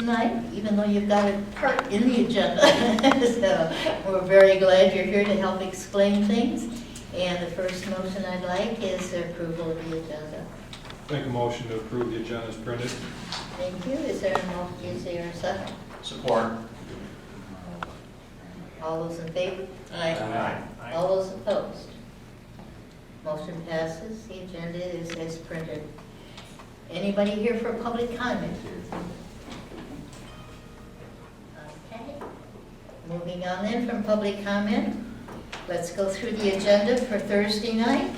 tonight, even though you've got a part in the agenda. So we're very glad you're here to help explain things. And the first motion I'd like is the approval of the agenda. Make a motion to approve the agenda as printed. Thank you. Is there a second? Support. All those in favor? Aye. All those opposed? Motion passes. The agenda is as printed. Anybody here for public comment? Okay. Moving on then from public comment, let's go through the agenda for Thursday night.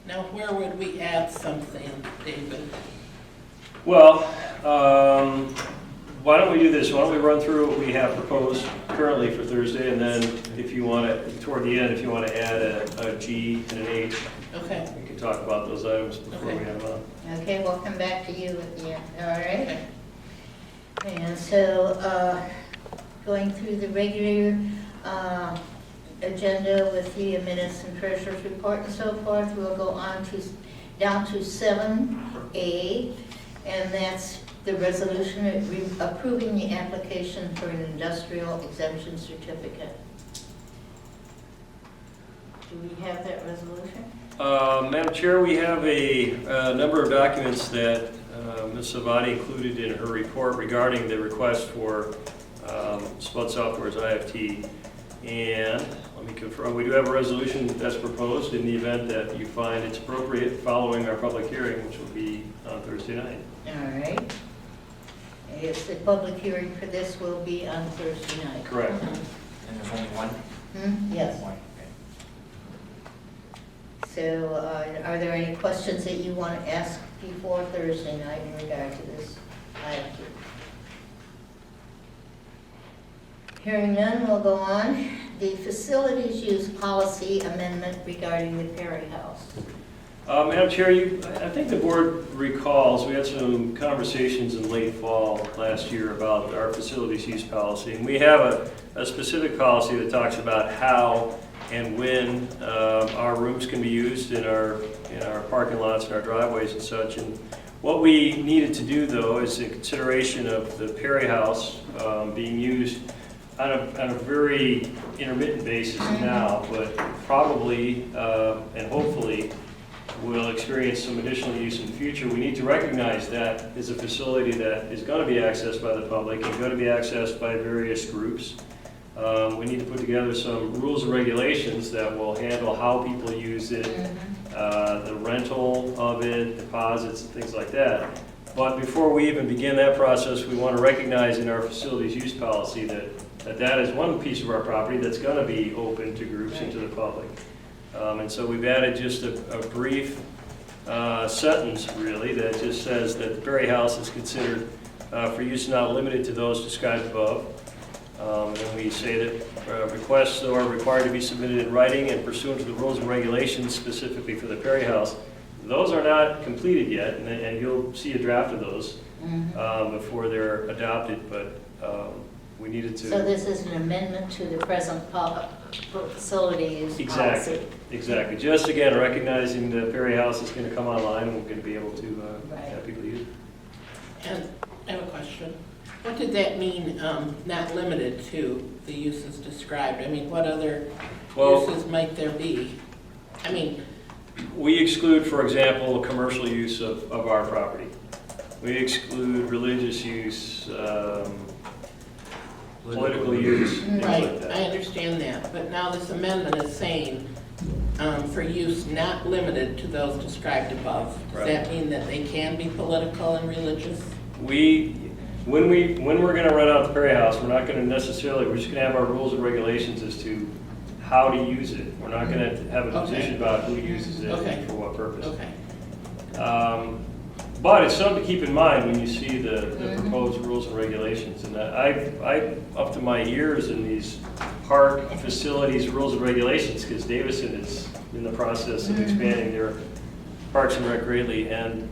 Now, where would we add something, David? Well, why don't we do this? Why don't we run through what we have proposed currently for Thursday, and then if you want to, toward the end, if you want to add a G and an H, Okay. we can talk about those items before Okay. we have on. Okay, we'll come back to you at the end, all right? And so, going through the regular agenda with the minutes and treasurer's report and so forth, we'll go on to, down to 7A, and that's the resolution approving the application for an industrial exemption certificate. Do we have that resolution? Madam Chair, we have a number of documents that Ms. Savati included in her report regarding the request for Spud Software's IFT. And let me confirm, we do have a resolution that's proposed in the event that you find it's appropriate following our public hearing, which will be on Thursday night. All right. Yes, the public hearing for this will be on Thursday night. Correct. And there's only one? Yes. One, okay. So are there any questions that you want to ask before Thursday night in regard to this IFT? Hearing none, we'll go on. The facilities use policy amendment regarding the Perry House. Madam Chair, I think the board recalls, we had some conversations in late fall last year about our facilities use policy. And we have a specific policy that talks about how and when our rooms can be used in our parking lots and our driveways and such. And what we needed to do, though, is in consideration of the Perry House being used on a very intermittent basis now, but probably and hopefully will experience some additional use in the future. We need to recognize that is a facility that is going to be accessed by the public and going to be accessed by various groups. We need to put together some rules and regulations that will handle how people use it, the rental of it, deposits, and things like that. But before we even begin that process, we want to recognize in our facilities use policy that is one piece of our property that's going to be open to groups and to the public. And so we've added just a brief sentence, really, that just says that the Perry House is considered for use not limited to those described above. And we say that requests are required to be submitted in writing and pursuant to the rules and regulations specifically for the Perry House. Those are not completed yet, and you'll see a draft of those before they're adopted, but we needed to... So this is an amendment to the present facilities policy? Exactly. Just again, recognizing the Perry House is going to come online, and we're going to be able to have people use it. And I have a question. What did that mean, not limited to the uses described? I mean, what other uses might there be? I mean... We exclude, for example, commercial use of our property. We exclude religious use, political use, things Right, like that. I understand that, but now this amendment is saying for use not limited to those described above. Does Right. that mean that they can be political and religious? When we're going to rent out the Perry House, we're not going to necessarily, we're just going to have our rules and regulations as to how to use it. We're not going to have a position about who uses it and for what purpose. Okay. But it's something to keep in mind when you see the proposed rules and regulations. And I'm up to my ears in these park facilities rules and regulations because Davison is in the process of expanding their parks and rec greatly. And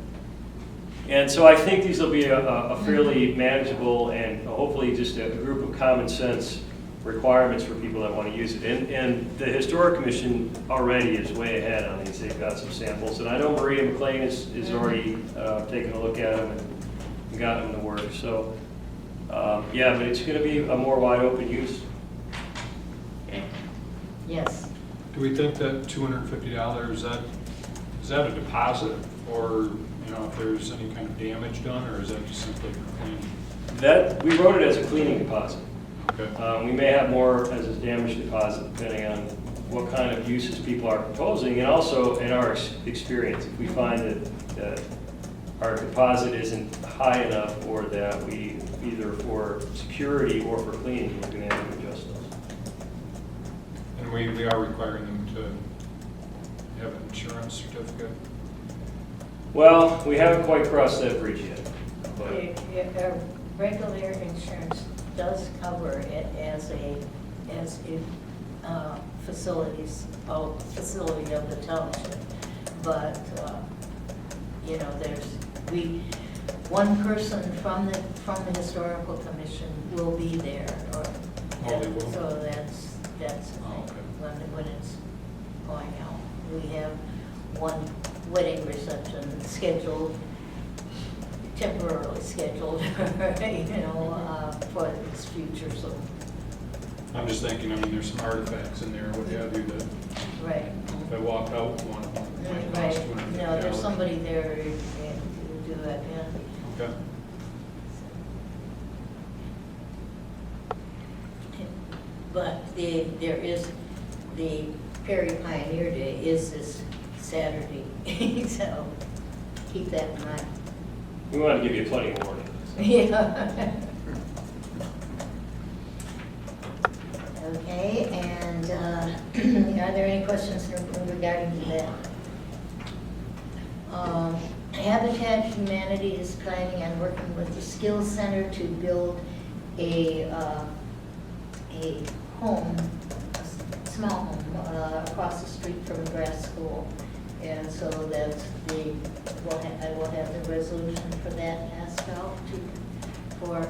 so I think these will be a fairly manageable and hopefully just a group of common sense requirements for people that want to use it. And the Historic Commission already is way ahead on these. They've got some samples. And I know Maria McLean is already taking a look at them and got them to work. So, yeah, but it's going to be a more wide open use. Yes. Do we think that $250, is that a deposit? Or, you know, if there's any kind of damage done, or is that just simply for cleaning? That, we wrote it as a cleaning deposit. Okay. We may have more as a damage deposit depending on what kind of uses people are proposing, and also in our experience. If we find that our deposit isn't high enough, or that we, either for security or for cleaning, we're going to have to adjust those. And we are requiring them to have an insurance certificate? Well, Well, we haven't quite crossed that bridge yet. But regular insurance does cover it as a facility of the township. But, you know, one person from the historical commission will be there, or. Oh, they will? So that's the thing, Oh, okay. when it's going out. We have one wedding reception scheduled, temporarily scheduled, you know, for its future, so, I'm just thinking, I mean, there's some artifacts in there, what have you, that right. if I walk out with one of them, it might cost Right, $250. no, there's somebody there to do it, yeah. Okay. But there is, the Perry Pioneer Day is this Saturday, so keep that in mind. we want to give you plenty of warning. Yeah. Okay, and are there any questions regarding that? Habitat Humanity is planning on working with the Skills Center to build a home, a small home, across the street from the grass school. And so that's I will have the resolution for that passed out for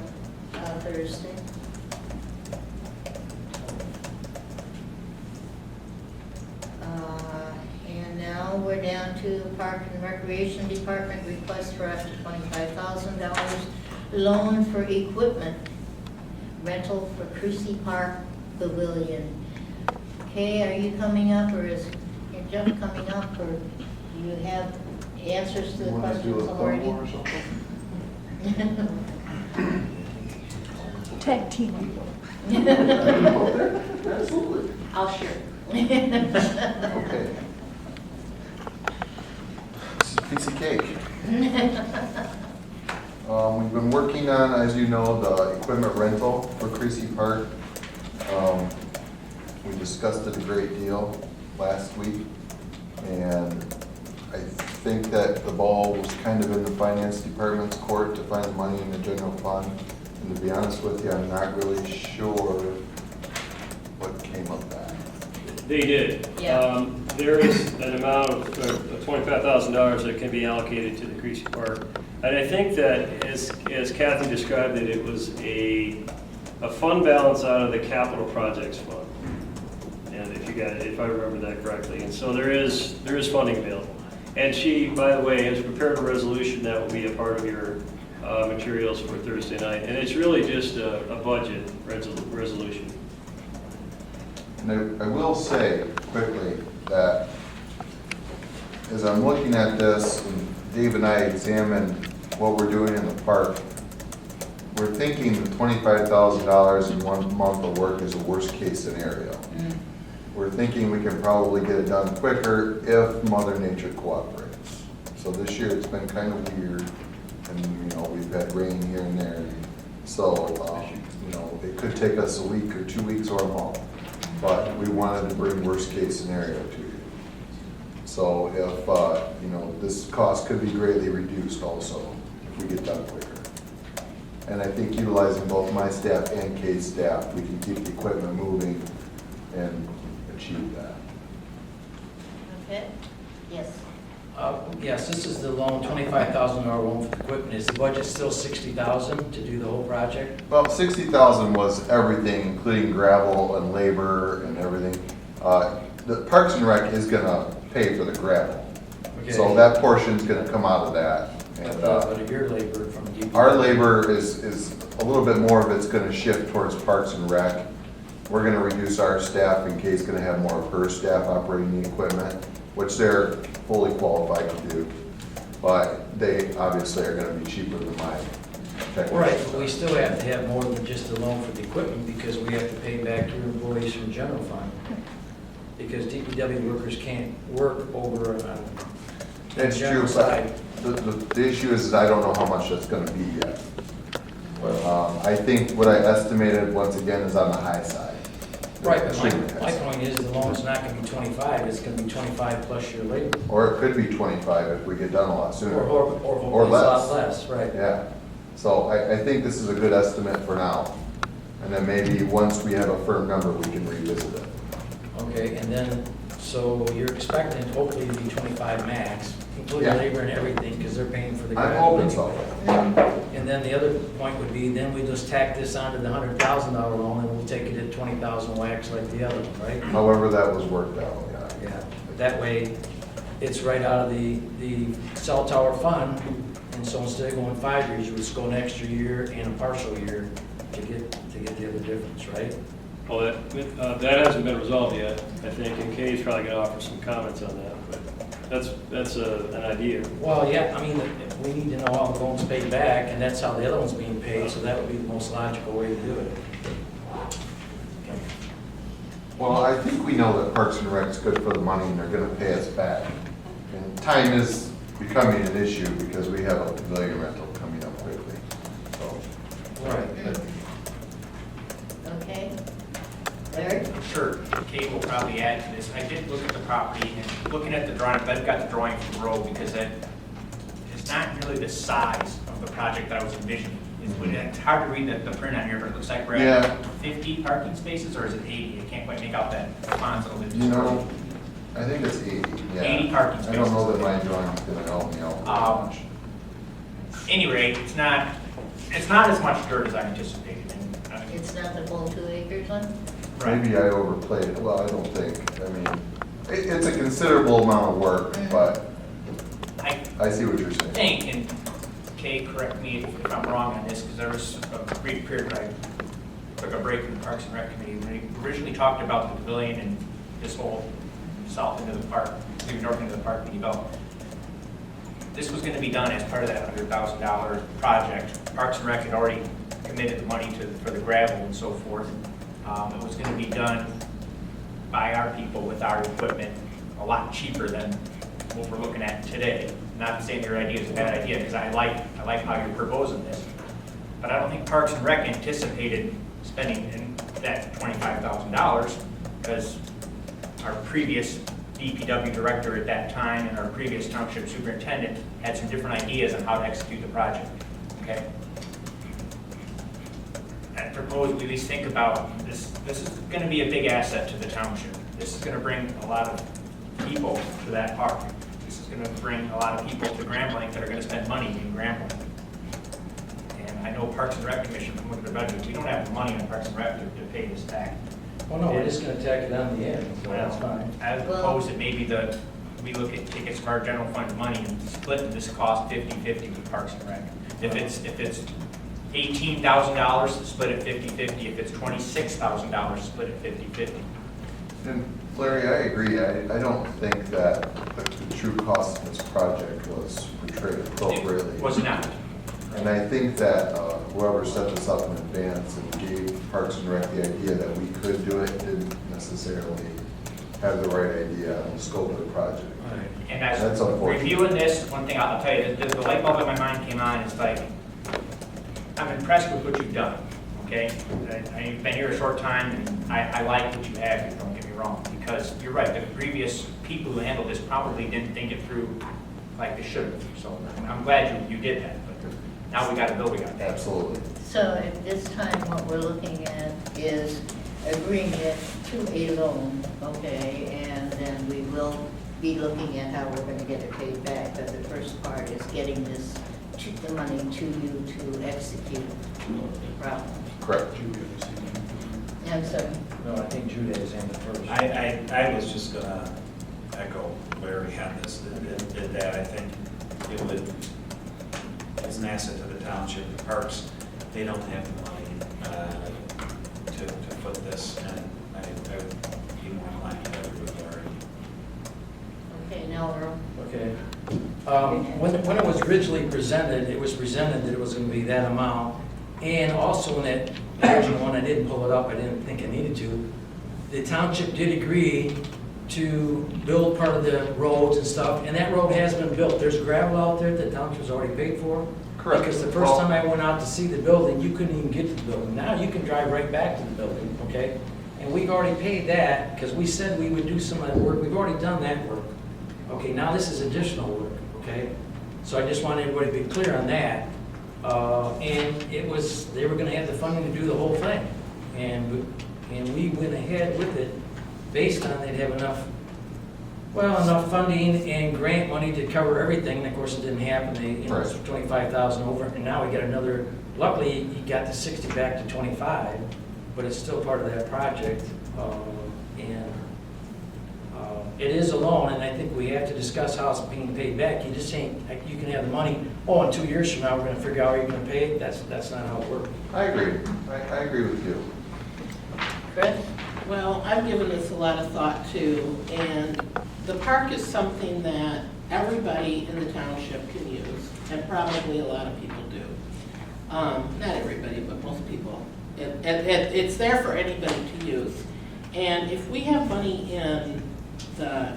Thursday. And now we're down to Park and Recreation Department request for up to $25,000 loan for equipment rental for Creasy Park Pavilion. Kay, are you coming up, or is Jeff coming up, or do you have answers to the questions already? Tag team. Absolutely. I'll share. Okay. This is a piece of cake. We've been working on, as you know, the equipment rental for Creasy Park. We discussed it a great deal last week, and I think that the ball was kind of in the finance department's court to find the money in the general fund. And to be honest with you, I'm not really sure what came of that. They did. Yeah. There is an amount of $25,000 that can be allocated to the Creasy Park. And I think that, as Kathy described it, it was a fund balance out of the capital projects fund. And if I remember that correctly. And so there is funding available. And she, by the way, has prepared a resolution that will be a part of your materials for Thursday night. And it's really just a budget resolution. And I will say quickly that as I'm looking at this, and Dave and I examined what we're doing in the park, we're thinking $25,000 in 1 month of work is a worst case scenario. We're thinking we can probably get it done quicker if Mother Nature cooperates. So this year it's been kind of weird, and we've had rain here and there. So it could take us a week or 2 weeks or a month. But we wanted to bring worst case scenario to you. So if, this cost could be greatly reduced also if we get done quicker. And I think utilizing both my staff and Kate's staff, we can keep the equipment moving and achieve that. Okay, yes. Yes, this is the loan, $25,000 loan for the equipment. Is the budget still $60,000 to do the whole project? Well, 60,000 was everything, including gravel and labor and everything. The Parks and Rec is gonna pay for the gravel. So Okay. that portion's gonna come out of that. And, But your labor from DPW? our labor is a little bit more of it's gonna shift towards Parks and Rec. We're gonna reduce our staff in case gonna have more of her staff operating the equipment, which they're fully qualified to do. But they obviously are gonna be cheaper than my technician. Right, but we still have to have more than just a loan for the equipment because we have to pay back your employees from general fund. Because DPW workers can't work over on the That's true, general side. but the issue is that I don't know how much that's gonna be yet. I think what I estimated, once again, is on the high side. Right, but Extremely high my side. point is the loan's not gonna be 25, it's gonna be 25 plus your labor. Or it could be 25 if we get done a lot sooner. Or hopefully it's a lot less, right. Yeah, so I think this is a good estimate for now. And then maybe once we have a firm number, we can revisit it. Okay, and then, so you're expecting hopefully to be 25 max, including Yeah. labor and everything, because they're paying for the I'm gravel hoping so. anyway. And then the other point would be, then we just tack this onto the $100,000 loan, and we'll take it at 20,000 wax like the other one, right? However that was worked out, yeah. Yeah, but that way, it's right out of the cell tower fund, and so instead of going 5 years, you would just go an extra year and a partial year to get the other difference, right? Well, that hasn't been resolved yet, I think, and Kay's probably gonna offer some comments on that, but that's an idea. Well, yeah, I mean, we need to know how the loan's paid back, and that's how the other one's being paid, so that would be the most logical way to do it. Well, I think we know that Parks and Rec's good for the money and they're gonna pay us back. And time is becoming an issue because we have a pavilion rental coming up quickly, so. Right, but Okay. Larry? Sure, Kate will probably add to this. I did look at the property and looking at the drawing, I've got the drawing from the road because it's not really the size of the project that I was envisioning. It's hard to read the print on here, but it looks like we're Yeah. at 50 parking spaces, or is it 80? I can't quite make out that font's a little bit. You know, I think it's 80, yeah. 80 parking I don't know spaces. that my drawing's gonna help me out very much. Any rate, it's not as much dirt as I anticipated. It's not the whole 2 acres one? Right. Maybe I overplayed it, well, I don't think, I mean, it's a considerable amount of work, but I see what you're saying. Think, and Kay, correct me if I'm wrong on this, because there was a brief period where I took a break from the Parks and Rec Committee. When we originally talked about the pavilion and this whole south end of the park, north end of the park being developed, this was going to be done as part of that $100,000 project. Parks and Rec had already committed the money for the gravel and so forth. It was going to be done by our people with our equipment a lot cheaper than what we're looking at today. Not saying your idea is a bad idea, because I like how you're proposing this. But I don't think Parks and Rec anticipated spending that $25,000, because our previous DPW director at that time and our previous township superintendent had some different ideas on how to execute the project, okay? I propose we at least think about this. This is going to be a big asset to the township. This is going to bring a lot of people to that park. This is going to bring a lot of people to Grand Blanc that are going to spend money in Grand Blanc. And I know Parks and Rec Commission, from looking at the budget, we don't have the money in Parks and Rec to pay this back. well, no, we're just gonna tack it on the end, so that's fine. I would propose that maybe we look at tickets from our general fund money and split this cost 50-50 with Parks and Rec. If it's $18,000, split it 50-50. If it's $26,000, split it 50-50. And Larry, I agree, I don't think that the true cost of this project was portrayed appropriately. It was not. And I think that whoever set this up in advance and gave Parks and Rec the idea that we could do it didn't necessarily have the right idea on the scope of the project. And That's as unfortunate. reviewing this, one thing I'll tell you, the light bulb in my mind came on, it's like, I'm impressed with what you've done, okay? I've been here a short time, and I like what you have here, don't get me wrong, because you're right, the previous people who handled this probably didn't think it through like they should have. So I'm glad you did that, but now we got a bill we got to pay. Absolutely. So at this time, what we're looking at is agreeing it to a loan, okay? And then we will be looking at how we're gonna get it paid back, but the first part is getting the money to you to execute the problem. Correct. I'm sorry. No, I think Jude has handed first. I was just gonna echo Larry on this, that I think it would, as an asset to the township, the parks, they don't have the money to foot this, and I would be more inclined to agree with Larry. Okay, now we're, Okay. When it was originally presented, it was presented that it was gonna be that amount. And also in that original one, I didn't pull it up, I didn't think I needed to. The township did agree to build part of the roads and stuff, and that road has been built. There's gravel out there that the township's already paid for. Correct. Because the first time I went out to see the building, you couldn't even get to the building. Now you can drive right back to the building, okay? And we've already paid that, because we said we would do some of that work. We've already done that work. Okay, now this is additional work, okay? So I just want everybody to be clear on that. And it was, they were gonna have the funding to do the whole thing. And we went ahead with it based on they'd have enough funding and grant money to cover everything. And of course, it didn't happen. They, it was 25,000 over, and now we got another, luckily, he got the 60 back to 25, but it's still part of that project. It is a loan, and I think we have to discuss how it's being paid back. You just ain't, like, you can have the money, in 2 years from now, we're gonna figure out how you're gonna pay it. That's not how it works. I agree. I agree with you. Chris? Well, I've given this a lot of thought too, and the park is something that everybody in the township can use, and probably a lot of people do. Not everybody, but most people. It's there for anybody to use. And if we have money in the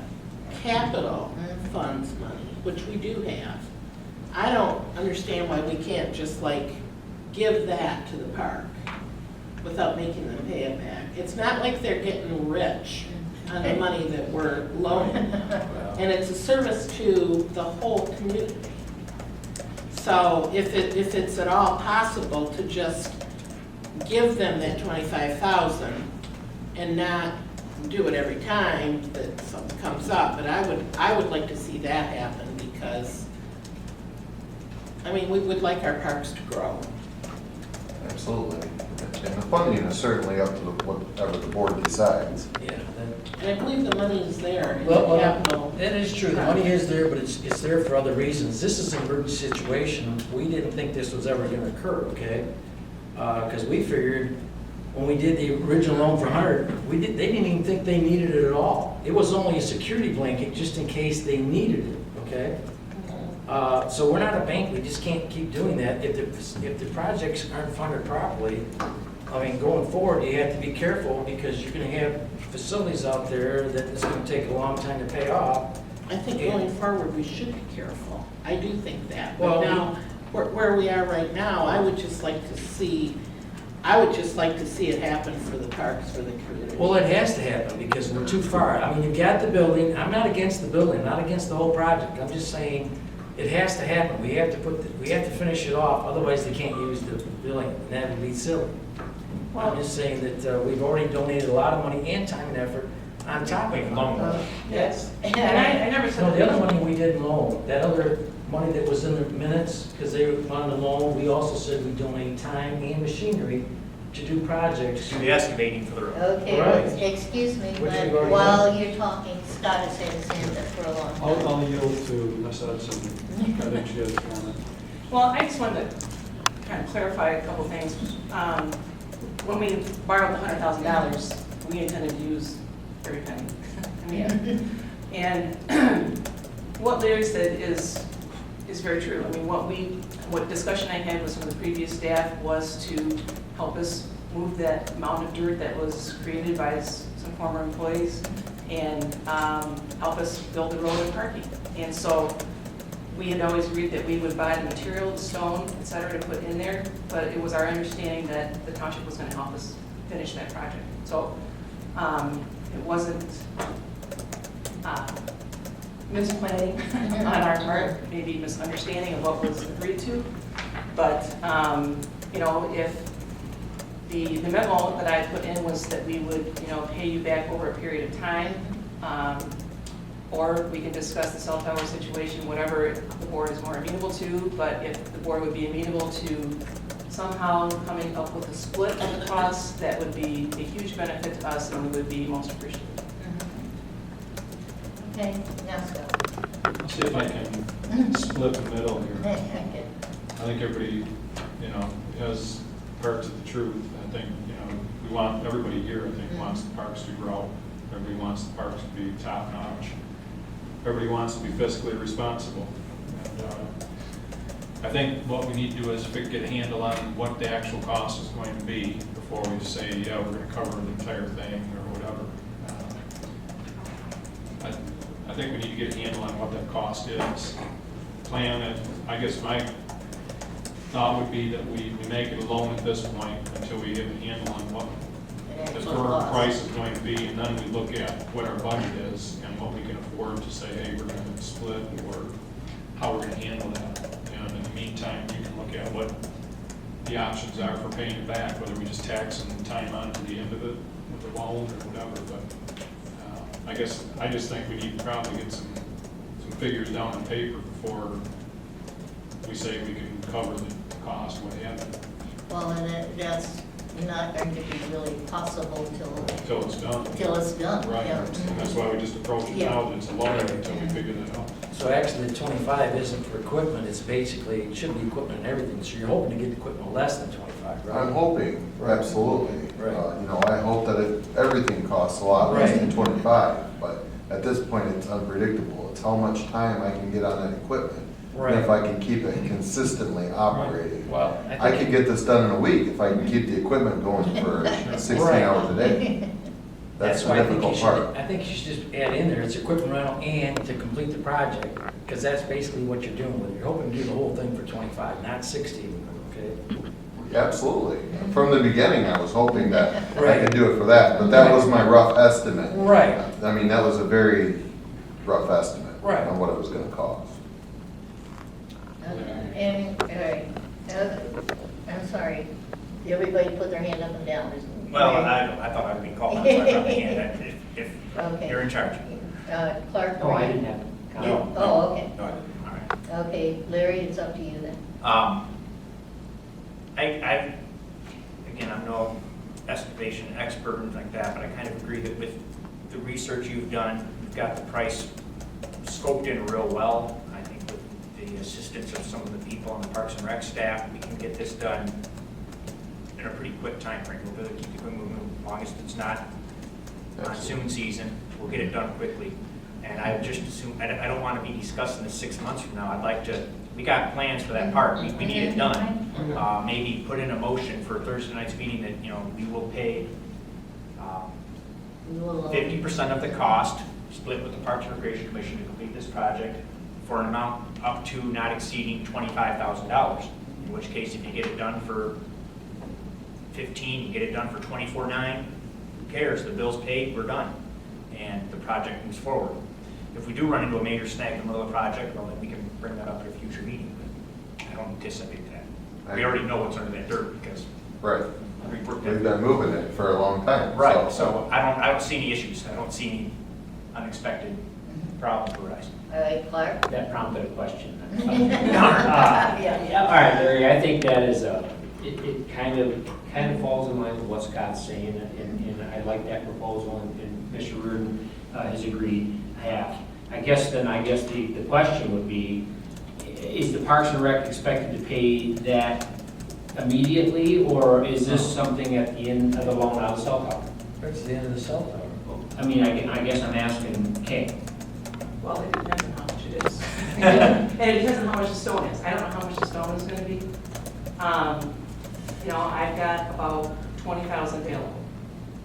capital funds money, which we do have, I don't understand why we can't just like give that to the park without making them pay it back. It's not like they're getting rich on the money that we're loaning them. And it's a service to the whole community. So if it's at all possible to just give them that 25,000 and not do it every time that something comes up, but I would like to see that happen, because I mean, we would like our parks to grow. Absolutely. And the funding is certainly up to whatever the board decides. Yeah. And I believe the money is there in the Well, capital. that is true, the money is there, but it's there for other reasons. This is an emergency situation. We didn't think this was ever gonna occur, okay? Because we figured, when we did the original loan for 100, they didn't even think they needed it at all. It was only a security blanket, just in case they needed it, okay? So we're not a bank, we just can't keep doing that. If the projects aren't funded properly, I mean, going forward, you have to be careful, because you're gonna have facilities out there that it's gonna take a long time to pay off. I think going forward, we should be careful. I do think that. Well, But now, where we are right now, I would just like to see it happen for the parks, for the community. Well, it has to happen, because we're too far. I mean, you've got the building, I'm not against the building, not against the whole project, I'm just saying, it has to happen. We have to finish it off, otherwise they can't use the building, and that would be silly. I'm just saying that we've already donated a lot of money and time and effort on top of it. Yes. And I never said. No, the other money we didn't loan, that other money that was in the minutes, because they wanted to loan, we also said we donate time and machinery to do projects. Do the excavating for the road. Okay, Right. excuse me, Which but we've already while you're talking, Scott has had his hand up for a long time. I'll yield to Ms. Hudson. I think she has a comment. Well, I just wanted to kind of clarify a couple things. When we borrowed the $100,000, we intended to use every penny. I mean, and what Larry said is very true. I mean, what discussion I had with some of the previous staff was to help us move that amount of dirt that was created by some former employees and help us build the road and parking. And so we had always agreed that we would buy the material, the stone, et cetera, to put in there, but it was our understanding that the township was going to help us finish that project. So it wasn't misplanning on our part, maybe misunderstanding of what was agreed to, but you know, if the memo that I put in was that we would, you know, pay you back over a period of time, or we can discuss the cell tower situation, whatever the board is more amenable to, but if the board would be amenable to somehow coming up with a split of the costs, that would be a huge benefit to us and we would be most appreciative. Okay, now Scott. I'll see if I can split the middle here. Okay. I think everybody, you know, has parts of the truth. I think, you know, we want, everybody here, I think, wants the parks to grow. Everybody wants the parks to be top notch. Everybody wants to be fiscally responsible. And, I think what we need to do is get a handle on what the actual cost is going to be before we say, yeah, we're gonna cover the entire thing or whatever. I think we need to get a handle on what that cost is. Plan it. I guess my thought would be that we make it a loan at this point until we get a handle on what the current price is going to be, and then we look at what our budget is and what we can afford to say, hey, we're gonna split, or how we're gonna handle that. And in the meantime, you can look at what the options are for paying it back, whether we just tax some time on to the end of it with the loan or whatever. But I just think we need to probably get some figures down on paper before we say we can cover the cost, what have you. Well, and that's not going to be really possible Till it's done. till it's done. Right, Yeah. and that's why we just approach it Yeah. now, that it's a loan until we figure that out. So actually, the 25 isn't for equipment, it's basically, it should be equipment and everything, so you're hoping to get equipment less than 25, right? I'm hoping, absolutely. Right. You know, I hope that everything costs a lot less than Right. 25, but at this point, it's unpredictable. It's how much time I can get on that equipment. Right. And if I can keep it consistently operating. Well, I could get this done in a week if I can keep the equipment going for 16 Right. hours a day. That's the why I think you difficult should, part. I think you should just add in there, it's equipment rental and to complete the project, because that's basically what you're doing with it. You're hoping to do the whole thing for 25, not 60, okay? Absolutely. From the beginning, I was hoping that I Right. could do it for that, but that was my rough estimate. Right. I mean, that was a very rough estimate Right. on what it was gonna cost. And, all right, I'm sorry, everybody put their hand up and down. Well, I thought I'd be called on, so I brought my hand up, if Okay. you're in charge. Clark? Oh, I didn't have. No. Oh, okay. No, I didn't. All right. Okay, Larry, it's up to you then. Again, I'm no estimation expert and like that, but I kind of agree that with the research you've done, you've got the price scoped in real well. I think with the assistance of some of the people on the Parks and Rec staff, we can get this done in a pretty quick timeframe. We'll be able to keep the equipment moving, as long as it's not monsoon season, we'll get it done quickly. And I just assume, I don't want to be discussing this 6 months from now. I'd like to, we got plans for that park, we need it done. Maybe put in a motion for Thursday night's meeting that, you know, we will pay We will, 50% of the cost, split with the Parks and Recreation Commission to complete this project for an amount up to not exceeding $25,000. In which case, if you get it done for 15, you get it done for 24.9, who cares? The bill's paid, we're done, and the project moves forward. If we do run into a major snag in the middle of the project, well, then we can bring that up at a future meeting. But I don't anticipate that. We already know what's under that dirt because Right. we worked We've that. been moving it for a long time. Right, so I don't see any issues. I don't see any unexpected problems arising. all right, Clark? That prompted a question. Yeah. All right, Larry, I think that is it kind of falls in line with what Scott's saying, and I like that proposal, and Mr. Reardon has agreed half. I guess the question would be, is the Parks and Rec expected to pay that immediately, or is this something at the end of the loan out of the cell tower? That's the end of the cell tower. I mean, I guess I'm asking Kay. Well, it depends on how much it is. And it depends on how much the stone is. I don't know how much the stone is gonna be. You know, I've got about 20,000 available.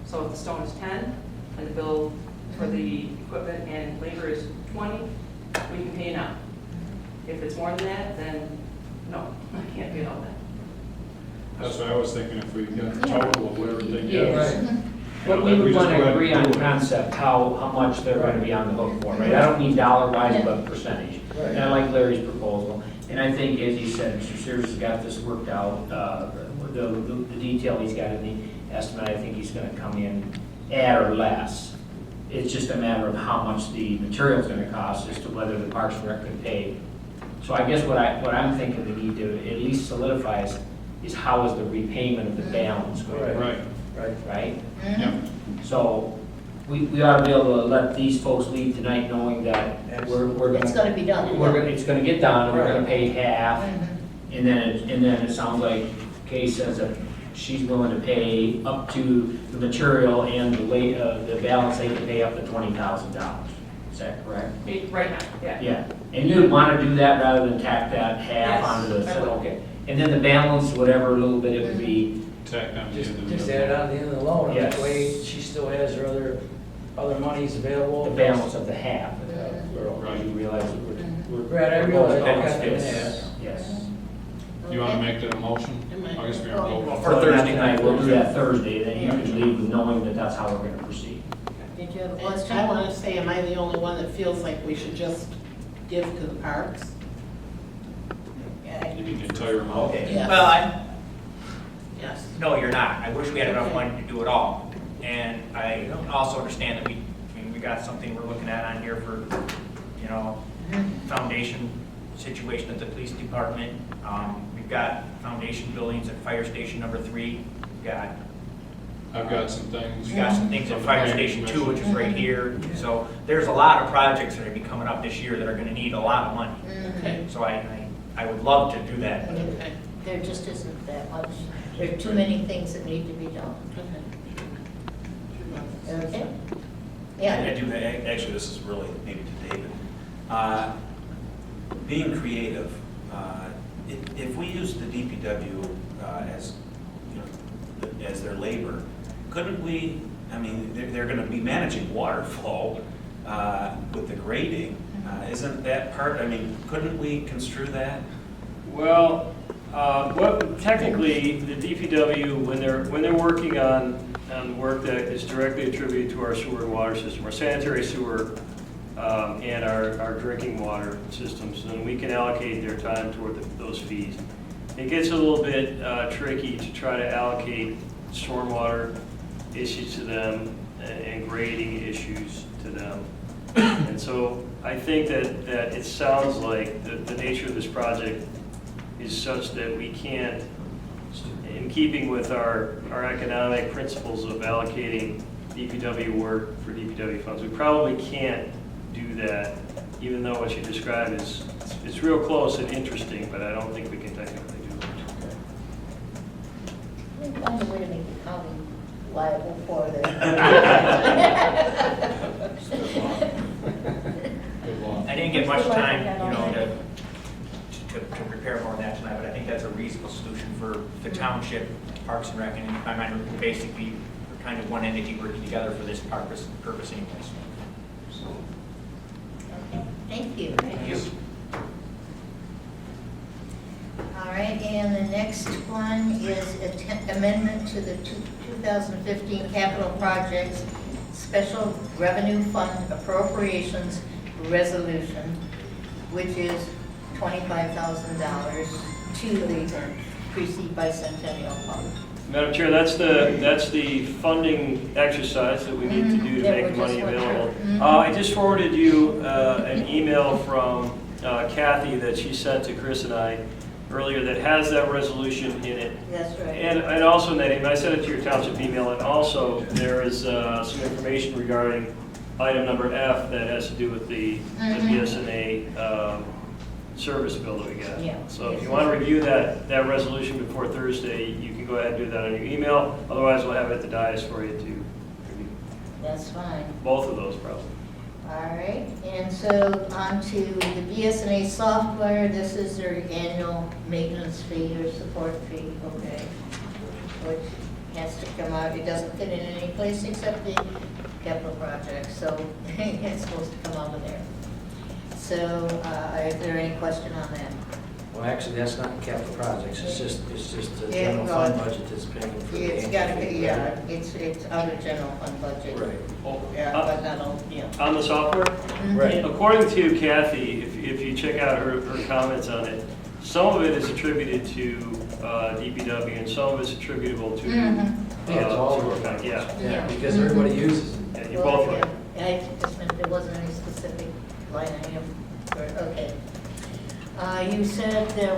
So if the stone is 10, and the bill for the equipment and labor is 20, we can pay now. If it's more than that, then no, I can't pay all that. That's what I was thinking, if we got the total of what everything is. Right. But we would want to agree on concept, how much they're going to be on the hook for, right? I don't need dollar-wise, but percentage. Right. And I like Larry's proposal. And I think, as he said, Mr. Sears has got this worked out, the detail he's got in the estimate, I think he's going to come in at or less. It's just a matter of how much the material's gonna cost as to whether the Parks and Rec can pay. So I guess what I'm thinking we need to at least solidify is how is the repayment of the balance going to Right. Right. right? Yep. So we ought to be able to let these folks leave tonight knowing that we're It's gonna, gonna be done. it's gonna get done, and we're gonna pay half. Mhm. And then it sounds like Kay says that she's willing to pay up to the material and the balance they can pay up to $20,000. Is that correct? Right now, yeah. Yeah, and you'd want to do that rather than tack that half Yes, onto the, I would. okay. And then the balance, whatever little bit it would be, Tack on the Just, end of the just add it on the end of the loan, and Yes. that way she still has her other monies available. the balance of the half. Right. You realize that we're. Right, I realize we're- that. Yes, yes. You want to make that a motion? Am I guess we are Okay. voting. For So not Thursday tonight, we'll do night. that Thursday, then you can leave with knowing that that's how we're going to proceed. Did you have a And question? I want to say, am I the only one that feels like we should just give to the parks? Yeah. You need the entire amount? Okay, Yes. well, Yes. no, you're not. I wish we had enough money to do it all. And I also understand that we got something we're looking at on here for, foundation situation at the police department. We've got foundation buildings at fire station number 3. I've got some things. We've got some things at fire station 2, which is right here. So there's a lot of projects that are gonna be coming up this year that are gonna need a lot of money. Okay. So I would love to do that. but Okay. There just isn't that much. There are too many things that need to be done. Okay? I Yeah. do, actually, this is really maybe to David. Being creative, if we use the DPW as, as their labor, couldn't we, I mean, they're gonna be managing water flow with the grading. Isn't that part, I mean, couldn't we construe that? Well, technically, the DPW, when they're working on work that is directly attributed to our sewer and water system, our sanitary sewer, and our drinking water systems, then we can allocate their time toward those fees. It gets a little bit tricky to try to allocate stormwater issues to them and grading issues to them. And so I think that it sounds like the nature of this project is such that we can't, in keeping with our economic principles of allocating DPW work for DPW funds, we probably can't do that, even though what you described is, it's real close and interesting, but I don't think we can technically do it. We'll find a way to make the county liable for this. I didn't get much time, to prepare more on that tonight, but I think that's a reasonable solution for the township, Parks and Rec, and in my mind, we're basically, we're kind of one entity working together for this purpose anyways. Okay, thank you. Thank you. All right, and the next one is amendment to the 2015 capital projects special revenue fund appropriations resolution, which is $25,000 to the Precinct Bicentennial Fund. Madam Chair, that's the funding exercise that we need to do to That make we the money just went available. through. I just forwarded you an email from Kathy that she sent to Chris and I earlier that has that resolution in it. That's right. And also, Nadine, I sent it to your township email, and also there is some information regarding item number F that has to do with the BSNA service bill that we got. Yeah. So if you want to review that resolution before Thursday, you can go ahead and do that on your email. Otherwise, we'll have it at the dais for you to review. That's fine. Both of those, probably. All right, and so on to the BSNA software. This is their annual maintenance fee or support fee, okay? Which has to come out, it doesn't fit in any place except the capital project, so it's supposed to come out of there. So, is there any question on that? Well, actually, that's not capital projects, it's just the Yeah, general well, fund budget that's paying for the. It's gotta be, yeah, it's out of general fund budget. Right. Yeah, but not all, yeah. On the software? Right. According to Kathy, if you check out her comments on it, some of it is attributed to DPW and some of it's attributable to. Mhm. Yeah, it's all sewer over. fund, Yeah, Yeah, because everybody uses it. yeah, you both Well, right. yeah, I just meant there wasn't any specific line item, okay. You said there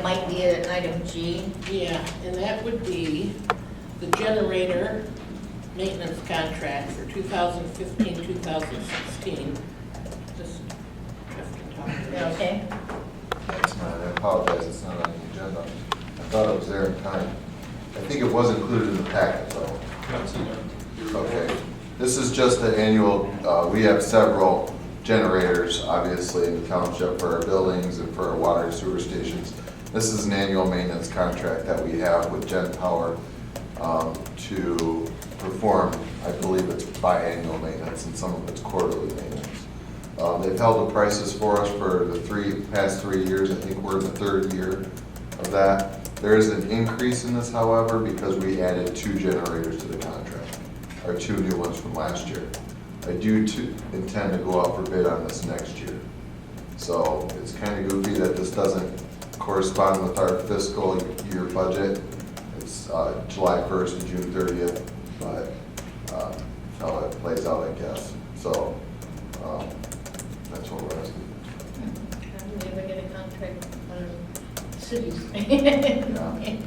might be an item G. Yeah, and that would be the generator maintenance contract for 2015, 2016. Just have to talk to this. Okay, It's not, I apologize, it's not on the agenda. I thought it was there in time. I think it was included in the packet, though. That's in there. Okay, this is just the annual, we have several generators, obviously, in the township for our buildings and for our water and sewer stations. This is an annual maintenance contract that we have with Gen Power to perform, I believe it's biannual maintenance and some of it's quarterly maintenance. They've held the prices for us for the past 3 years. I think we're in the 3rd year of that. There is an increase in this, however, because we added 2 generators to the contract, or 2 new ones from last year. I do intend to go out for bid on this next year. So it's kind of goofy that this doesn't correspond with our fiscal year budget. It's July 1st and June 30th, but how it plays out, I guess. So that's what we're asking. did we ever get a contract on cities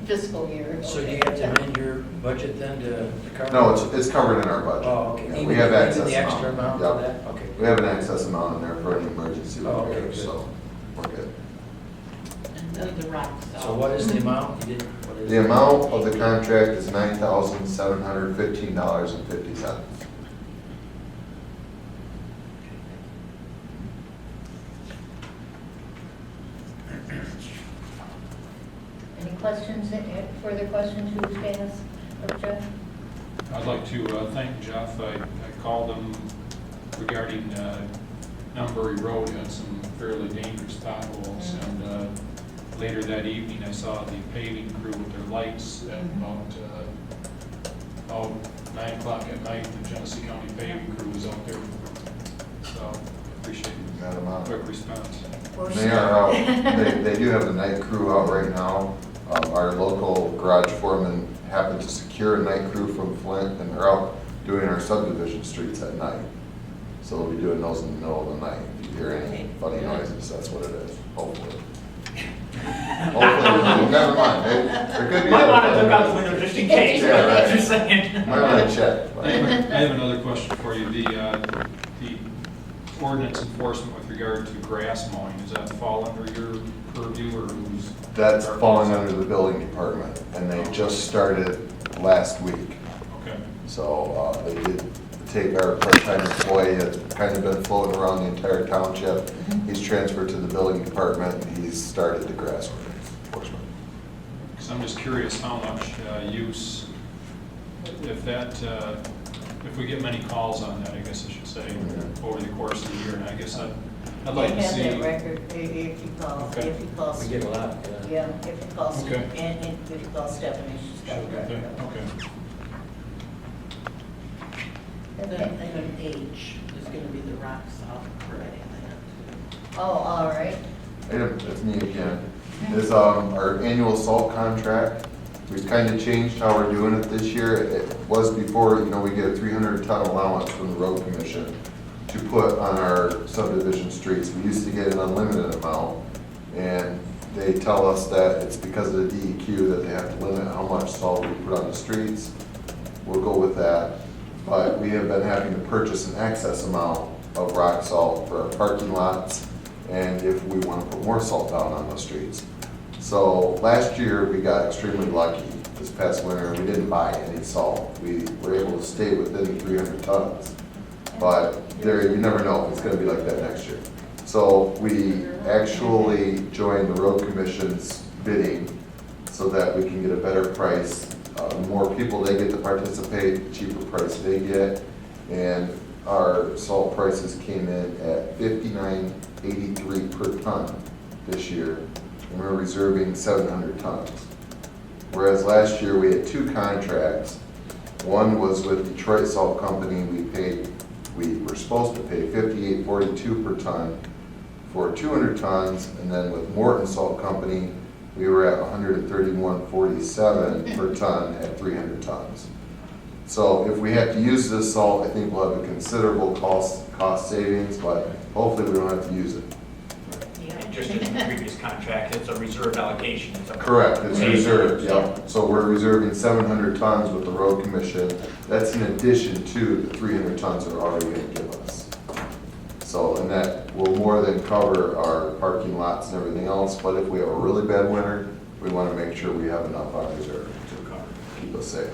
fiscal year? So do you have to amend your budget then to cover? No, it's covered in our budget. Oh, okay. Yeah, Even we have even access the extra amount Yeah. for that? Okay. We have an excess amount in there for any emergency Oh, okay, repairs, good. so we're good. And then the rock salt. So what is the amount? You did, what is The it? amount of the contract is $9,715.50. Any questions, further questions you wish to ask of Jeff? I'd like to thank Jeff. I called him regarding Nunbury Road, had some fairly dangerous potholes. And later that evening, I saw the paving crew with their lights at about 9 o'clock at night. The Genesee County paving crew was out there. So appreciate Got 'em the out. quick response. They are out, they do have the night crew out right now. Our local garage foreman happened to secure a night crew from Flint, and they're out doing our subdivision streets at night. So they'll be doing those in the middle of the night. If you hear any funny noises, that's what it is, hopefully. Hopefully, never mind. There could be. Might other want to funny look out the noises. window just in case, Yeah, right. just saying. Might want to check. I have another question for you. The ordinance enforcement with regard to grass mowing, does that fall under your purview or who's? That's falling under the building department, and they just started last week. Okay. So they did take our part-time employee that's kind of been floating around the entire township. He's transferred to the building department, and he's started the grass enforcement. Because I'm just curious how much use, if we get many calls on that, I guess I should say, over the course of the year, and I guess I'd like to They see. have that record if you call, Okay. if you call. We get a lot, Yeah, if you call, Okay. and if you call Stephanie, she's got a Okay, record. okay. Then Okay. item H is gonna be the rock salt for any land. Oh, all right. That's me again. Is our annual salt contract. We've kind of changed how we're doing it this year. It was before, we get a 300-ton allowance from the road commission to put on our subdivision streets. We used to get an unlimited amount, and they tell us that it's because of the DEQ that they have to limit how much salt we put on the streets. We'll go with that. But we have been having to purchase an excess amount of rock salt for our parking lots, and if we want to put more salt down on those streets. So last year, we got extremely lucky. This past winter, we didn't buy any salt. We were able to stay within 300 tons. But you never know if it's going to be like that next year. So we actually joined the road commission's bidding so that we can get a better price. The more people they get to participate, the cheaper price they get. And our salt prices came in at $59.83 per ton this year. And we're reserving 700 tons. Whereas last year we had 2 contracts. One was with Detroit Salt Company. We were supposed to pay $58.42 per ton for 200 tons, and then with Morton Salt Company, we were at $131.47 per ton at 300 tons. So if we have to use this salt, I think we'll have a considerable cost savings, but hopefully we don't have to use it. And just as in the previous contract, it's a reserved allocation. It's a- Correct, it's Okay. reserved, yep. So we're reserving 700 tons with the road commission. That's in addition to the 300 tons they're already gonna give us. So, and that will more than cover our parking lots and everything else, but if we have a really bad winter, we wanna make sure we have enough on reserve to keep us safe.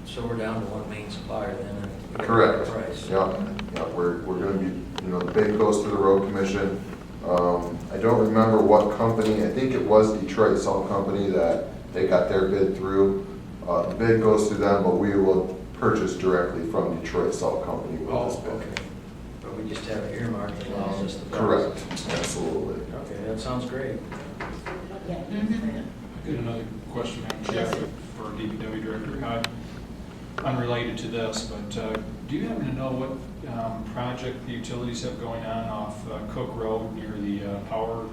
So we're down to one main supplier then? and- Correct. Price. Yep, we're gonna be, the bid goes to the road commission. I don't remember what company, I think it was Detroit Salt Company that they got their bid through. The bid goes to them, but we will purchase directly from Detroit Salt Company with this Oh, bid. okay. But we just have an earmark that allows us to. Correct, absolutely. Okay, that sounds great. I got another question, Madam Chair, Yes. for DPW Director. Unrelated to this, but do you happen to know what project the utilities have going on off Cook Road near the power?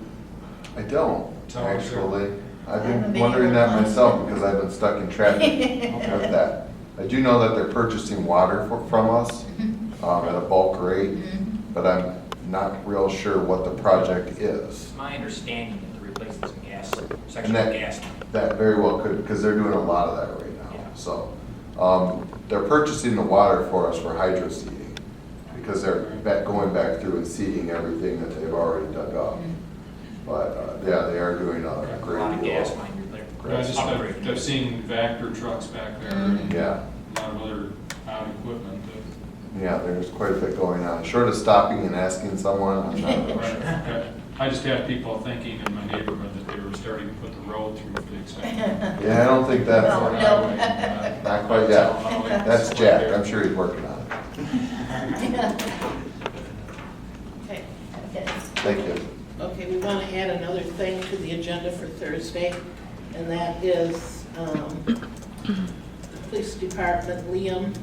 I don't, Towers actually. I've I haven't been been wondering able that to find myself it. because I've been stuck in traffic with that. I do know that they're purchasing water from us at a bulk rate, but I'm not real sure what the project is. It's my understanding that they're replacing some gas, And section of that, gas. that very well could, because they're doing a lot of that right now, Yeah. so. They're purchasing the water for us for hydro seeding, because they're going back through and seeding everything that they've already dug up. But, yeah, they are doing a A lot great of deal. gas line repair. I've seen Vector trucks back there and Yeah, a lot of other odd equipment. yeah, there's quite a bit going on. Short of stopping and asking someone, I'm not real sure. Okay. I just have people thinking in my neighborhood that they were starting to put the road through Big Spring. Yeah, I don't think that's, No. not quite yet. That's Jack, I'm sure he's working on it. Okay. Okay. Thank you. Okay, we want to add another thing to the agenda for Thursday, and that is the police department, Liam,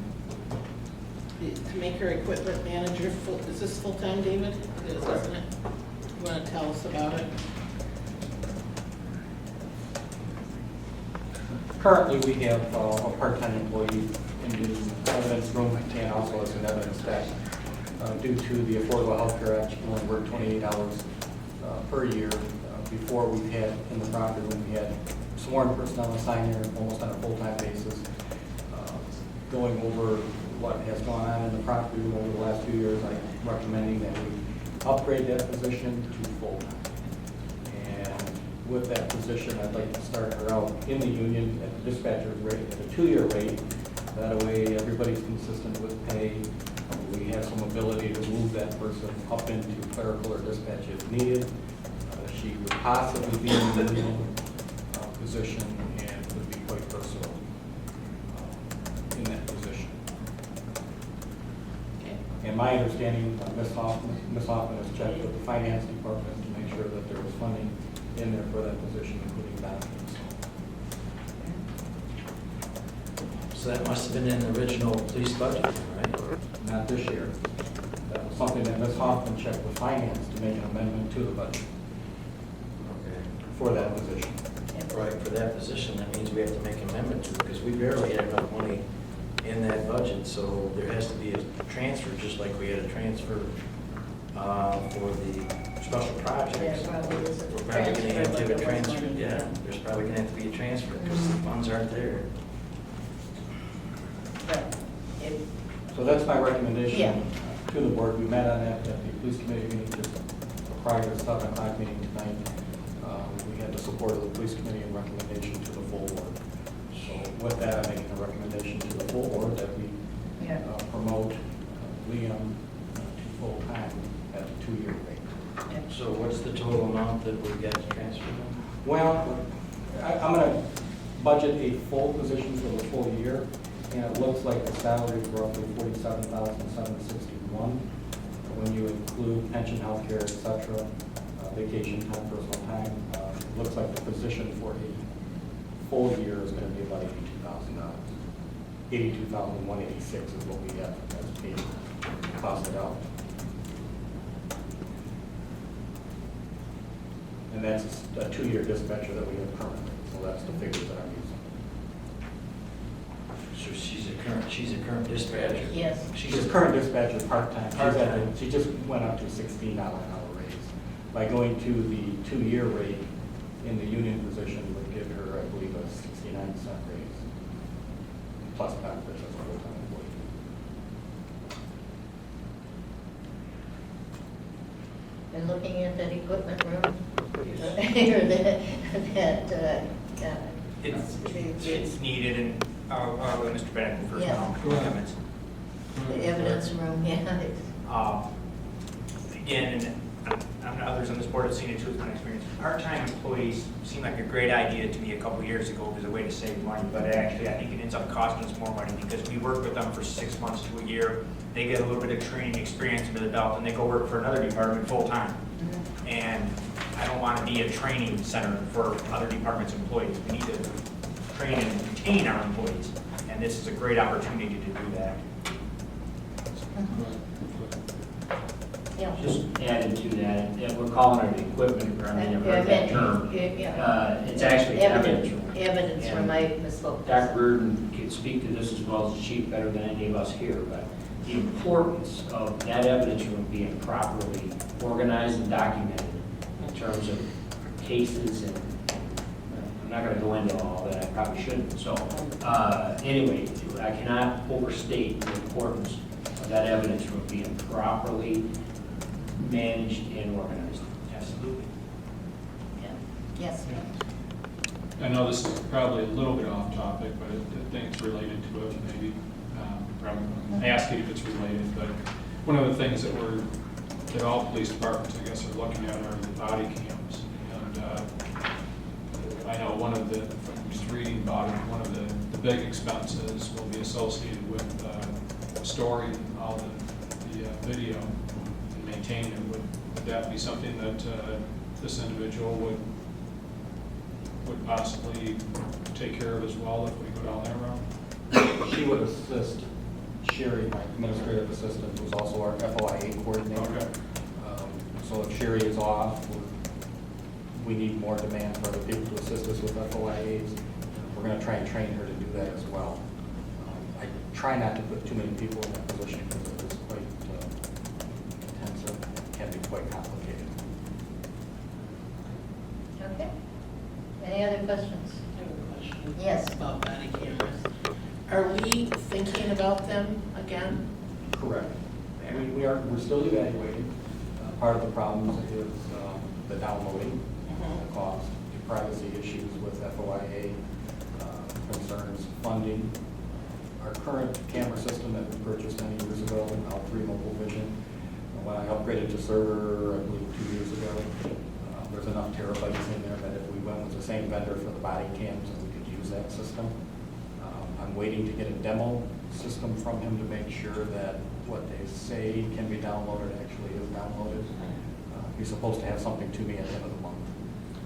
to make her equipment manager, is this full-time, David? It is, isn't it? You want to tell us about it? Currently, we have a part-time employee in the evidence room and also as an evidence tech. Due to the Affordable Health Care Act, we only work 28 hours per year. Before, we had, in the property room, we had sworn personnel assigned there almost on a full-time basis. Going over what has gone on in the property room over the last few years, I'm recommending that we upgrade that position to full-time. And with that position, I'd like to start her out in the union at the dispatcher's rate, at a 2-year rate. That way, everybody's consistent with pay. We have some ability to move that person up into clerical or dispatch if needed. She would possibly be in the union position and would be quite versatile in that position. Okay. And my understanding, Ms. Hoffman has checked with the finance department to make sure that there was funding in there for that position, including benefits. So that must have been in the original police budget, right? Not this year. That was something that Ms. Hoffman checked with finance to make an amendment to the budget Okay. for that position. Right, for that position, that means we have to make an amendment to it, because we barely had enough money in that budget, so there has to be a transfer, just like we had a transfer for the special projects. There probably is a We're probably gonna have to have a transfer, transfer, like there was yeah, one. there's probably gonna have to be a transfer, because the funds aren't there. But it- So that's my recommendation Yeah. to the board. We met on that at the police committee meeting just prior to the 7 o'clock meeting tonight. We had the support of the police committee and recommendation to the full board. So with that, I'm making a recommendation to the full board that we Yeah. promote Liam to full-time at a 2-year rate. So what's the total amount that we got to transfer them? Well, I'm going to budget a full position for the full year, and it looks like the salary is roughly $47,761. When you include pension, healthcare, et cetera, vacation time, personal time, it looks like the position for a full year is going to be about $82,000. $82,186 is what we have as paid, costed out. And that's a 2-year dispatcher that we have currently, so that's the figures that I'm using. So she's a current dispatcher. Yes. She's a current dispatcher, part-time. Part-time. She just went up to $16 an hour raise. By going to the 2-year rate in the union position would give her, I believe, a 69% raise, plus benefits as a full-time employee. And looking at that equipment room, Yes. or that, It's needed, and I'll let Mr. Bennett go first Yeah. now. Go ahead. Comments. the evidence room, yeah, it's- Again, and others on this board have seen it too, it's my experience. Part-time employees seemed like a great idea to me a couple years ago as a way to save money, but actually I think it ends up costing us more money because we work with them for 6 months to a year. They get a little bit of training experience under the belt, and they go work for another department full-time. And I don't want to be a training center for other departments' employees. We need to train and retain our employees, and this is a great opportunity to do that. yeah. Just added to that, yeah, we're calling it equipment, or I mean, I've heard that term. Yeah. It's actually evidence room. Evidence room, I misspoke. Dr. Burden can speak to this as well as the chief, better than any of us here, but the importance of that evidence room being properly organized and documented in terms of cases, and I'm not gonna go into all that, I probably shouldn't. So, anyway, I cannot overstate the importance of that evidence room being properly managed and organized. Absolutely. Yeah. Yes. I know this is probably a little bit off topic, but I think it's related to it, maybe. I'm asking if it's related, but one of the things that all police departments, I guess, are looking at are the body cams. And I know one of the, from just reading about it, one of the big expenses will be associated with storing all the video and maintaining it. Would that be something that this individual would possibly take care of as well if we go down that route? She would assist Sherry, my administrative assistant, who's also our FOIA coordinator. Okay. So if Sherry is off, we need more demand for other people to assist us with FOIAs. We're going to try and train her to do that as well. I try not to put too many people in that position because it is quite intensive, can be quite complicated. Okay. Any other questions? I have a question. Yes. About body cameras. Are we thinking about them again? Correct. We're still evaluating. Part of the problems is the downloading, the cost, the privacy issues with FOIA, concerns, funding. Our current camera system that we purchased many years ago, now 3 Mobile Vision, when I upgraded to server, I believe 2 years ago, there's enough terabytes in there that if we went with the same vendor for the body cams, we could use that system. I'm waiting to get a demo system from him to make sure that what they say can be downloaded actually is downloaded. He's supposed to have something to me at the end of the month.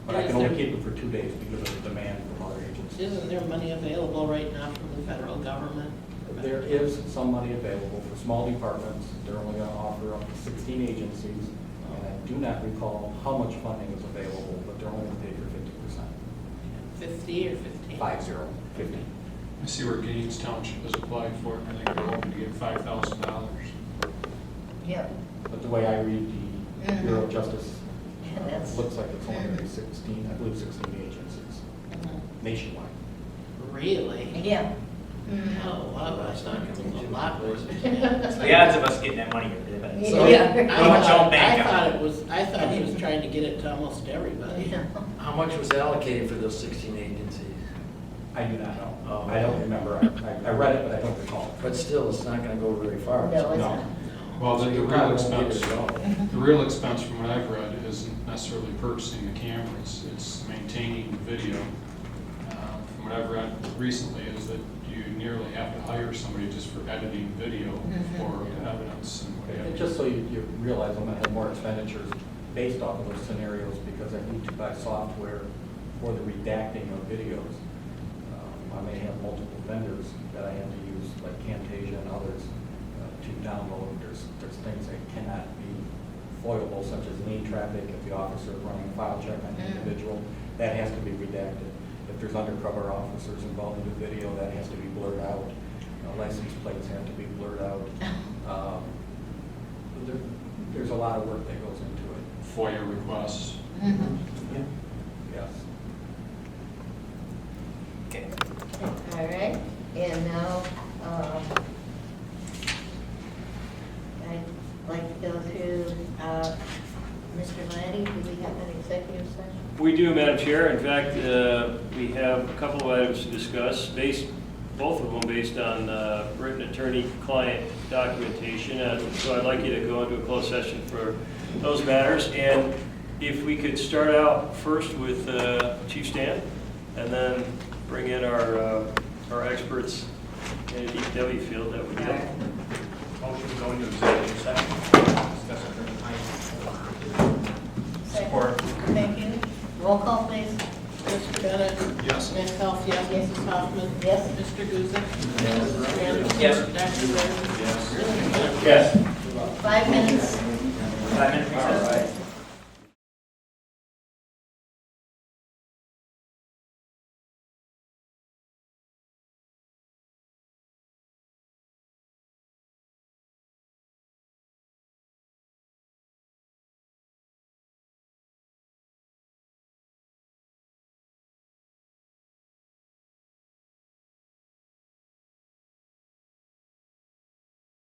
But I can only keep it for 2 days because of the demand from other agencies. Isn't there money available right now from the federal government? There is some money available for small departments. They're only going to offer up to 16 agencies. And I do not recall how much funding is available, but they're only going to pay for 50%. 50 or 15? 50. I see where Gaines Township has applied for it, and I think they're hoping to get $5,000. Yep. But the way I read the Bureau of Justice, Yeah, that's- it looks like it's only going to be 16, I believe 16 agencies nationwide. Really? Yeah. Oh, wow, I thought it was a lot worse. So the odds of us getting that money are good. So- How much I y'all bank thought on? I thought he was trying to get it to almost everybody. Yeah. How much was allocated for those 16 agencies? I do not know. Oh. I don't remember. I read it, but I don't recall. But still, it's not gonna go very far. No, it's No. not. Well, So the you real probably won't get expense, it at all. the real expense from what I've read isn't necessarily purchasing the cameras, it's maintaining the video. From what I've read recently is that you nearly have to hire somebody just for editing video for evidence and what have And you. just so you realize, I'm going to have more expenditures based off of those scenarios because I need to buy software for the redacting of videos. I may have multiple vendors that I have to use, like Camtasia and others, to download. There's things that cannot be foilable, such as lane traffic. If the officer is running a file check on an individual, that has to be redacted. If there's undercover officers involved in the video, that has to be blurred out. license plates have to be blurred out. There's a lot of work that goes into it. FOIA requests. Mhm. Yes. Okay. All right, and now, I'd like to go through, Mr. Landy, do we have an executive session? We do, Madam Chair. In fact, we have a couple of items to discuss, both of them based on written attorney-client documentation. So I'd like you to go into a closed session for those matters. And if we could start out first with Chief Stan, and then bring in our experts in the DPW field, that would be helpful. Motion going to executive session. Discuss attorney-client. Support. Thank you. Roll call, please. Mr. Bennett? Yes. Ms. Self, yes. Mrs. Hoffman? Yes. Mr. Guzik? Mrs. Anderson? Yes. Dr. Burns? Yes. Yes. 5 minutes. 5 minutes. All right.